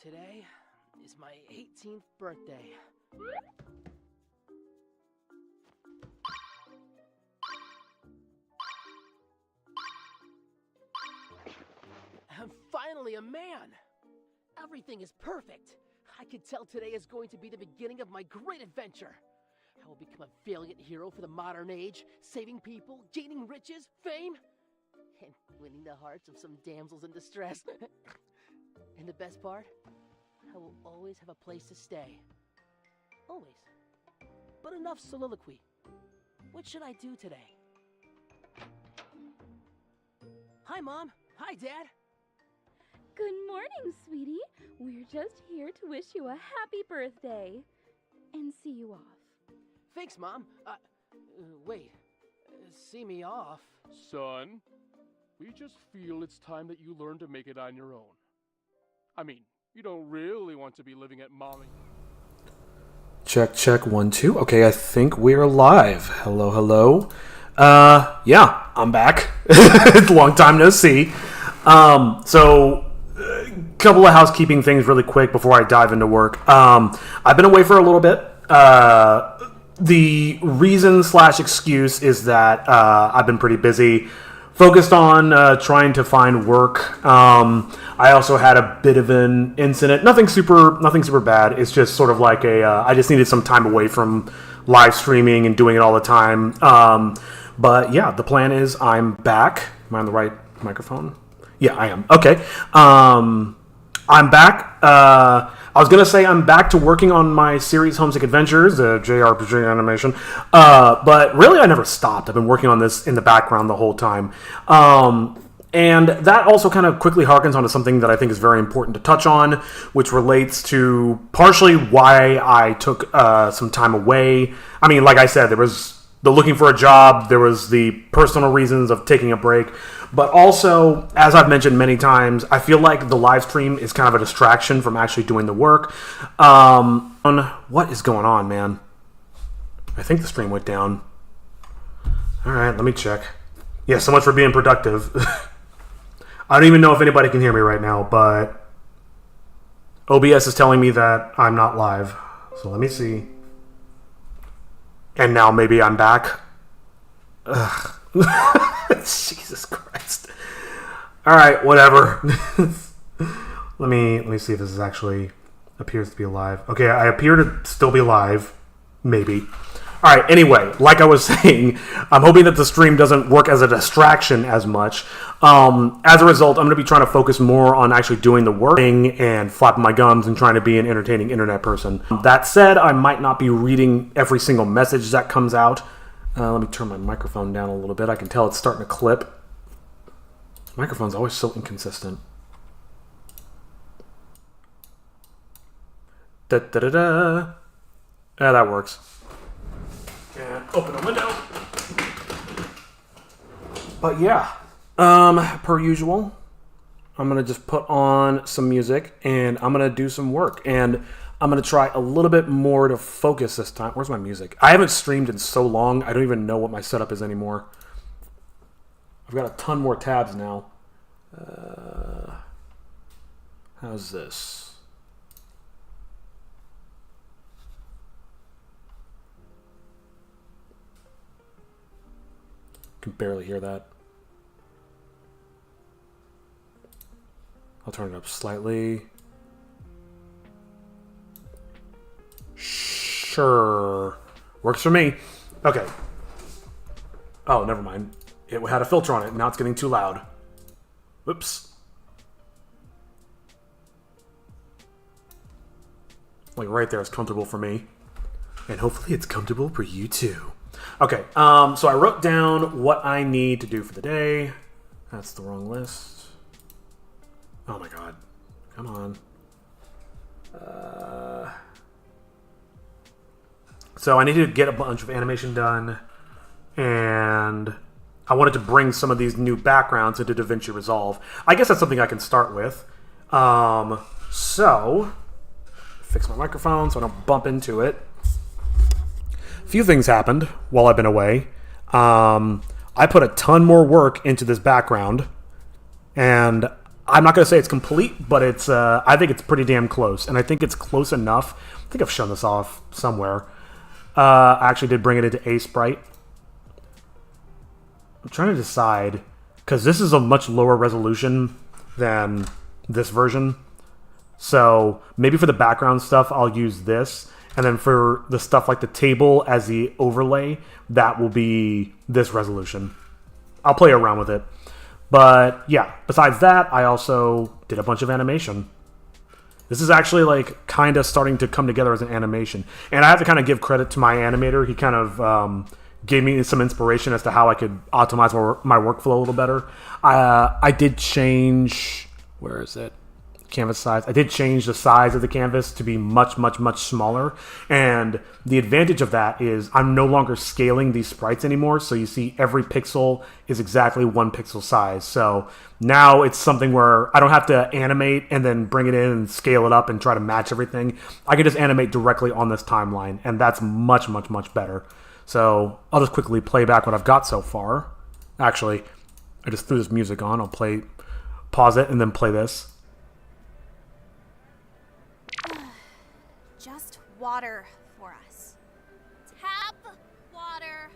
Today is my 18th birthday. I'm finally a man! Everything is perfect! I can tell today is going to be the beginning of my great adventure! I will become a valiant hero for the modern age, saving people, gaining riches, fame, and winning the hearts of some damsels in distress. And the best part? I will always have a place to stay. Always. But enough soliloquy. What should I do today? Hi, Mom. Hi, Dad. Good morning, sweetie. We're just here to wish you a happy birthday and see you off. Thanks, Mom. Wait. See me off? Son, we just feel it's time that you learn to make it on your own. I mean, you don't really want to be living at mommy. Check, check, 1, 2. Okay, I think we're live. Hello, hello. Yeah, I'm back. It's a long time no see. So, a couple of housekeeping things really quick before I dive into work. I've been away for a little bit. The reason / excuse is that I've been pretty busy, focused on trying to find work. I also had a bit of an incident. Nothing super bad. It's just sort of like I just needed some time away from live streaming and doing it all the time. But yeah, the plan is I'm back. Am I on the right microphone? Yeah, I am. Okay. I'm back. I was going to say I'm back to working on my series Homesick Adventures, the JRPG animation. But really, I never stopped. I've been working on this in the background the whole time. And that also kind of quickly harkens onto something that I think is very important to touch on, which relates to partially why I took some time away. I mean, like I said, there was the looking for a job, there was the personal reasons of taking a break, but also, as I've mentioned many times, I feel like the live stream is kind of a distraction from actually doing the work. What is going on, man? I think the stream went down. All right, let me check. Yeah, so much for being productive. I don't even know if anybody can hear me right now, but OBS is telling me that I'm not live. So let me see. And now maybe I'm back. Ugh. Jesus Christ. All right, whatever. Let me see if this is actually appears to be live. Okay, I appear to still be live. Maybe. All right, anyway, like I was saying, I'm hoping that the stream doesn't work as a distraction as much. As a result, I'm going to be trying to focus more on actually doing the work and flapping my gums and trying to be an entertaining internet person. That said, I might not be reading every single message that comes out. Let me turn my microphone down a little bit. I can tell it's starting to clip. Microphone's always so inconsistent. Da-da-da-da. Yeah, that works. And open a window. But yeah, per usual, I'm going to just put on some music and I'm going to do some work. And I'm going to try a little bit more to focus this time. Where's my music? I haven't streamed in so long, I don't even know what my setup is anymore. I've got a ton more tabs now. How's this? Can barely hear that. I'll turn it up slightly. Sure. Works for me. Okay. Oh, never mind. It had a filter on it. Now it's getting too loud. Whoops. Like right there is comfortable for me. And hopefully it's comfortable for you too. Okay, so I wrote down what I need to do for the day. That's the wrong list. Oh my god. Come on. So I need to get a bunch of animation done. And I wanted to bring some of these new backgrounds into DaVinci Resolve. I guess that's something I can start with. So, fix my microphone so I don't bump into it. Few things happened while I've been away. I put a ton more work into this background, and I'm not going to say it's complete, but it's I think it's pretty damn close, and I think it's close enough. I think I've shown this off somewhere. I actually did bring it into Aseprite. I'm trying to decide, because this is a much lower resolution than this version. So maybe for the background stuff, I'll use this. And then for the stuff like the table as the overlay, that will be this resolution. I'll play around with it. But yeah, besides that, I also did a bunch of animation. This is actually like kind of starting to come together as an animation. And I have to kind of give credit to my animator. He kind of gave me some inspiration as to how I could optimize my workflow a little better. I did change, where is it? Canvas size. I did change the size of the canvas to be much, much, much smaller. And the advantage of that is I'm no longer scaling these sprites anymore. So you see every pixel is exactly 1 pixel size. So now it's something where I don't have to animate and then bring it in and scale it up and try to match everything. I can just animate directly on this timeline. And that's much, much, much better. So I'll just quickly play back what I've got so far. Actually, I just threw this music on. I'll pause it and then play this. Just water for us. Tap water.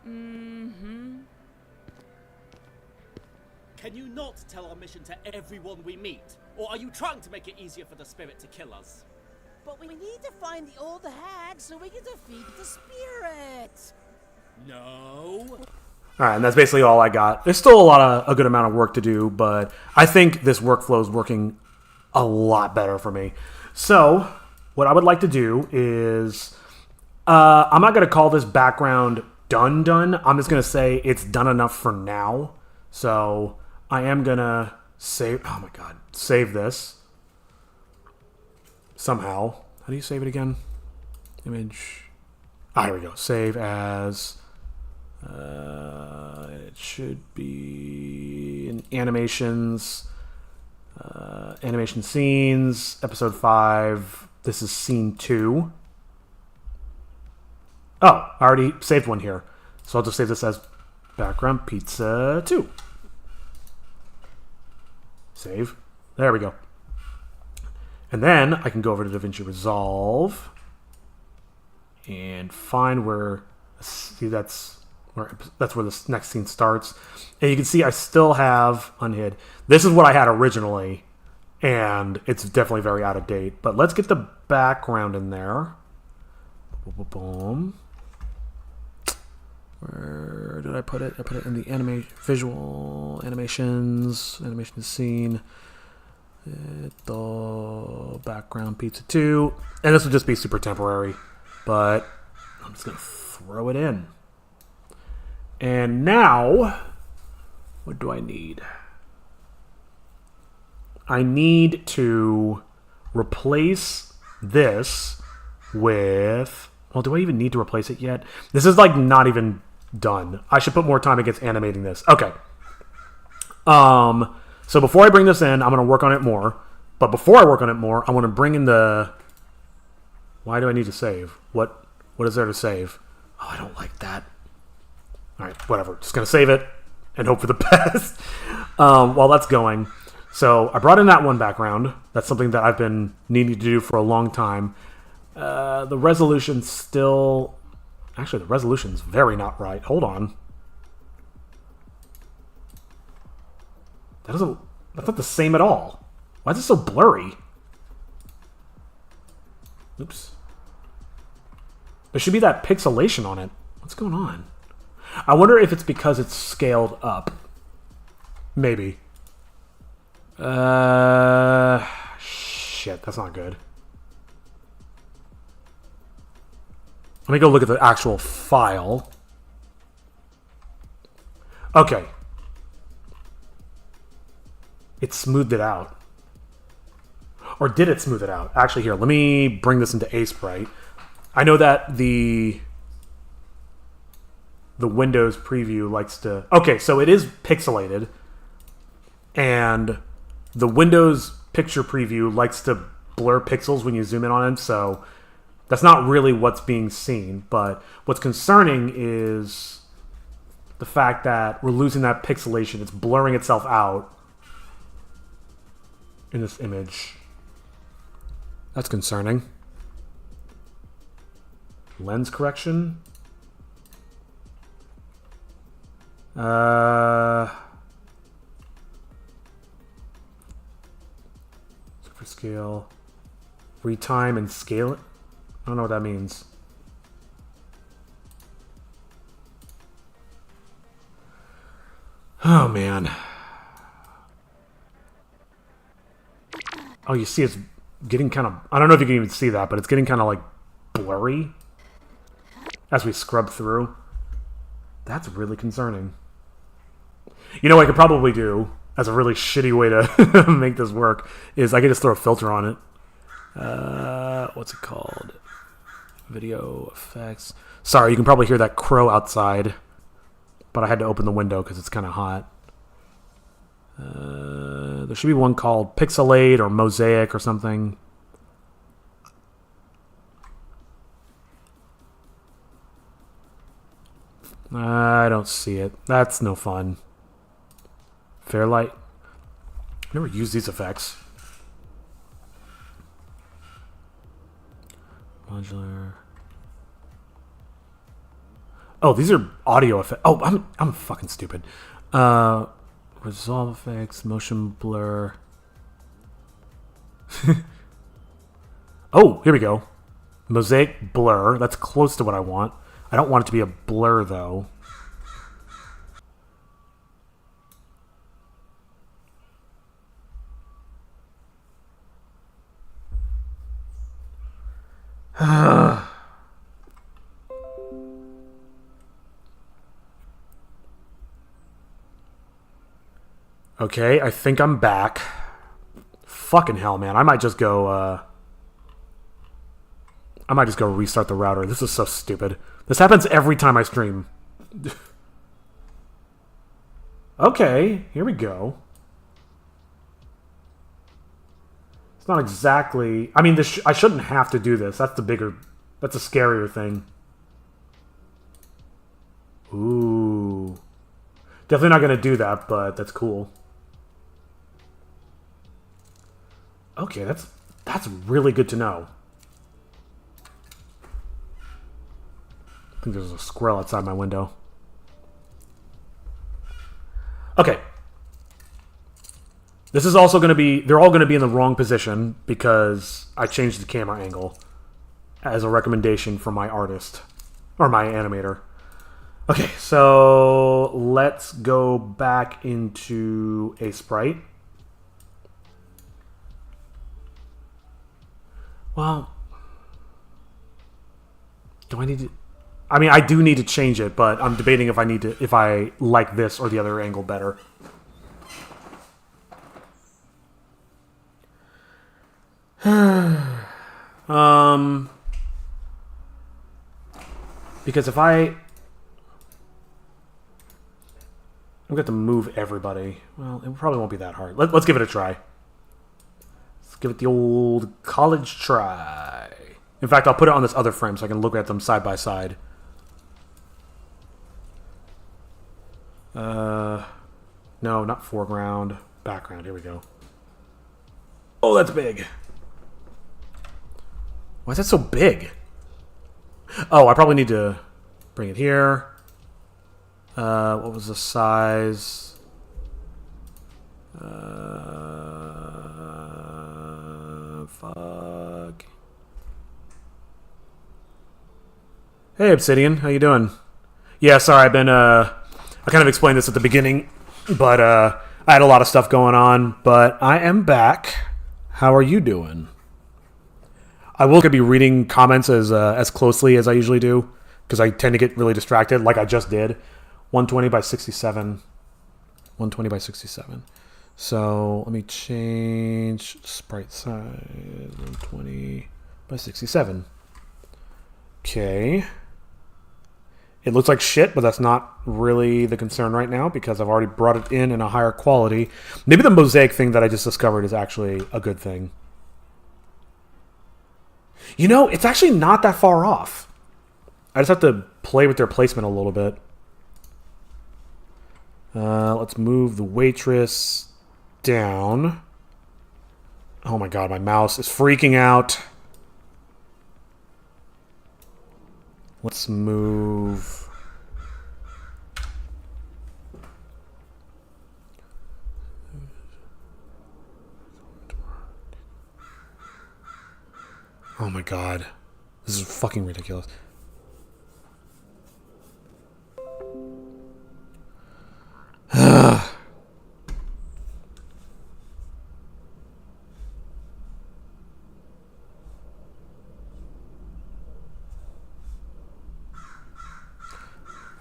Mm-hmm. Can you not tell our mission to everyone we meet? Or are you trying to make it easier for the spirit to kill us? But we need to find the old hag so we can defeat the spirit. No. Alright, and that's basically all I got. There's still a good amount of work to do, but I think this workflow is working a lot better for me. So, what I would like to do is, I'm not going to call this background done. I'm just going to say it's done enough for now. So, I am going to save this. Somehow. How do you save it again? Image. Here we go. Save as, it should be in animations. Animation scenes, episode 5. This is scene 2. Oh, I already saved one here. So I'll just save this as background pizza 2. Save. There we go. And then I can go over to DaVinci Resolve and find where, see, that's where this next scene starts. And you can see I still have unhid. This is what I had originally, and it's definitely very out of date. But let's get the background in there. Boom. Where did I put it? I put it in the visual animations, animation scene. The background pizza 2. And this will just be super temporary, but I'm just going to throw it in. And now, what do I need? I need to replace this with... Well, do I even need to replace it yet? This is like not even done. I should put more time against animating this. Okay. So before I bring this in, I'm going to work on it more. But before I work on it more, I want to bring in the... Why do I need to save? What is there to save? Oh, I don't like that. Alright, whatever. Just going to save it and hope for the best. While that's going. So I brought in that one background. That's something that I've been needing to do for a long time. The resolution's still... Actually, the resolution's very not right. Hold on. That's not the same at all. Why is it so blurry? Oops. There should be that pixelation on it. What's going on? I wonder if it's because it's scaled up. Maybe. Shit, that's not good. Let me go look at the actual file. Okay. It smoothed it out. Or did it smooth it out? Actually, here, let me bring this into Aseprite. I know that the Windows preview likes to... Okay, so it is pixelated. And the Windows picture preview likes to blur pixels when you zoom in on it, so that's not really what's being seen. But what's concerning is the fact that we're losing that pixelation. It's blurring itself out in this image. That's concerning. Lens correction. Super scale. Retime and scale it. I don't know what that means. Oh man. Oh, you see it's getting kind of... I don't know if you can even see that, but it's getting kind of like blurry as we scrub through. That's really concerning. You know what I could probably do as a really shitty way to make this work is I could just throw a filter on it. What's it called? Video effects. Sorry, you can probably hear that crow outside, but I had to open the window because it's kind of hot. There should be one called Pixelate or Mosaic or something. I don't see it. That's no fun. Fairlight. I've never used these effects. Modular. Oh, these are audio effects. Oh, I'm fucking stupid. Resolve effects, motion blur. Oh, here we go. Mosaic blur. That's close to what I want. I don't want it to be a blur, though. Okay, I think I'm back. Fucking hell, man. I might just go restart the router. This is so stupid. This happens every time I stream. Okay, here we go. It's not exactly... I mean, I shouldn't have to do this. That's the scarier thing. Ooh. Definitely not going to do that, but that's cool. Okay, that's really good to know. I think there's a squirrel outside my window. Okay. This is also going to be... They're all going to be in the wrong position because I changed the camera angle as a recommendation from my artist. Or my animator. Okay, so let's go back into a sprite. Well, do I need to... I mean, I do need to change it, but I'm debating if I like this or the other angle better. Because if I'm going to move everybody. Well, it probably won't be that hard. Let's give it a try. Let's give it the old college try. In fact, I'll put it on this other frame so I can look at them side by side. No, not foreground. Background. Here we go. Oh, that's big. Why is that so big? Oh, I probably need to bring it here. What was the size? Fuck. Hey, Obsidian. How you doing? Yeah, sorry, I've been, I kind of explained this at the beginning, but, I had a lot of stuff going on, but I am back. How are you doing? I will be reading comments as closely as I usually do, because I tend to get really distracted, like I just did. 120 by 67. 120 by 67. So let me change sprite size. 120 by 67. Okay. It looks like shit, but that's not really the concern right now because I've already brought it in a higher quality. Maybe the mosaic thing that I just discovered is actually a good thing. You know, it's actually not that far off. I just have to play with their placement a little bit. Let's move the waitress down. Oh my god, my mouse is freaking out. Let's move... Oh my god. This is fucking ridiculous.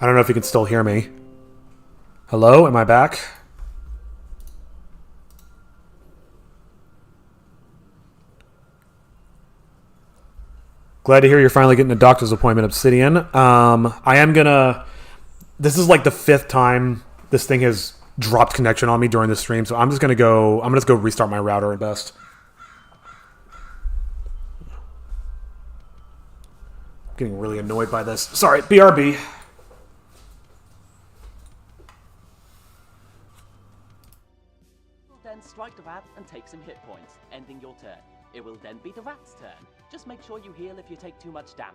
I don't know if you can still hear me. Hello? Am I back? Glad to hear you're finally getting a doctor's appointment, Obsidian. I am gonna... This is like the 5th time this thing has dropped connection on me during the stream, so I'm just gonna go... I'm gonna just go restart my router at best. I'm getting really annoyed by this. Sorry, BRB. Then strike the rat and take some hit points, ending your turn. It will then be the rat's turn. Just make sure you heal if you take too much damage.